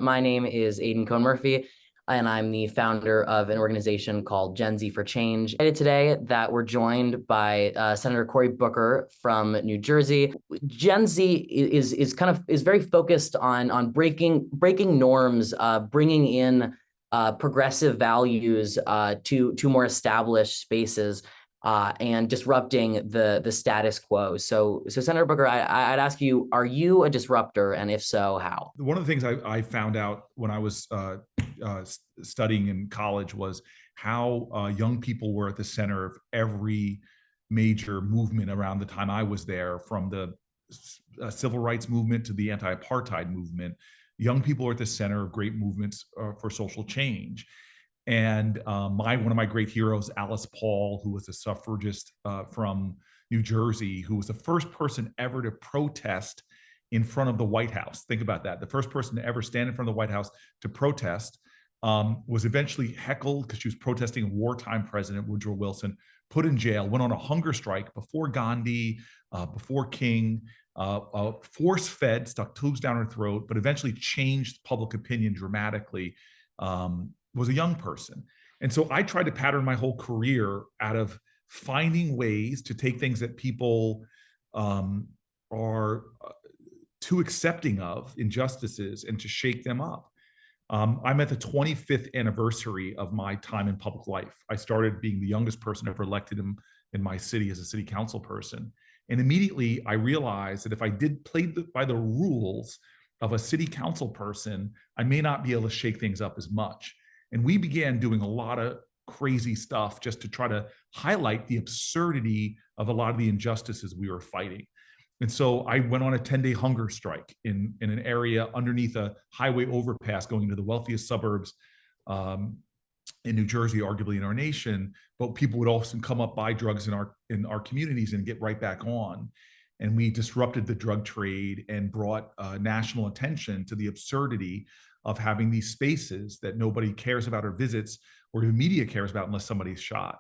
My name is Aidan Kohn-Murphy, and I'm the founder of an organization called Gen Z for Change. Today that we're joined by Senator Cory Booker from New Jersey. Gen Z is very focused on breaking norms, bringing in progressive values to more established spaces. And disrupting the status quo. So Senator Booker, I'd ask you, are you a disruptor? And if so, how? One of the things I found out when I was studying in college was how young people were at the center of every major movement around the time I was there, from the civil rights movement to the anti-apartheid movement. Young people are at the center of great movements for social change. And one of my great heroes, Alice Paul, who was a suffragist from New Jersey, who was the first person ever to protest in front of the White House. Think about that. The first person to ever stand in front of the White House to protest was eventually heckled because she was protesting wartime President Woodrow Wilson, put in jail, went on a hunger strike before Gandhi, before King, force-fed, stuck tubes down her throat, but eventually changed public opinion dramatically. Was a young person. And so I tried to pattern my whole career out of finding ways to take things that people are too accepting of, injustices, and to shake them up. I'm at the 25th anniversary of my time in public life. I started being the youngest person ever elected in my city as a city council person. And immediately I realized that if I did play by the rules of a city council person, I may not be able to shake things up as much. And we began doing a lot of crazy stuff just to try to highlight the absurdity of a lot of the injustices we were fighting. And so I went on a 10-day hunger strike in an area underneath a highway overpass going into the wealthiest suburbs in New Jersey, arguably in our nation. But people would often come up, buy drugs in our communities and get right back on. And we disrupted the drug trade and brought national attention to the absurdity of having these spaces that nobody cares about or visits or the media cares about unless somebody's shot.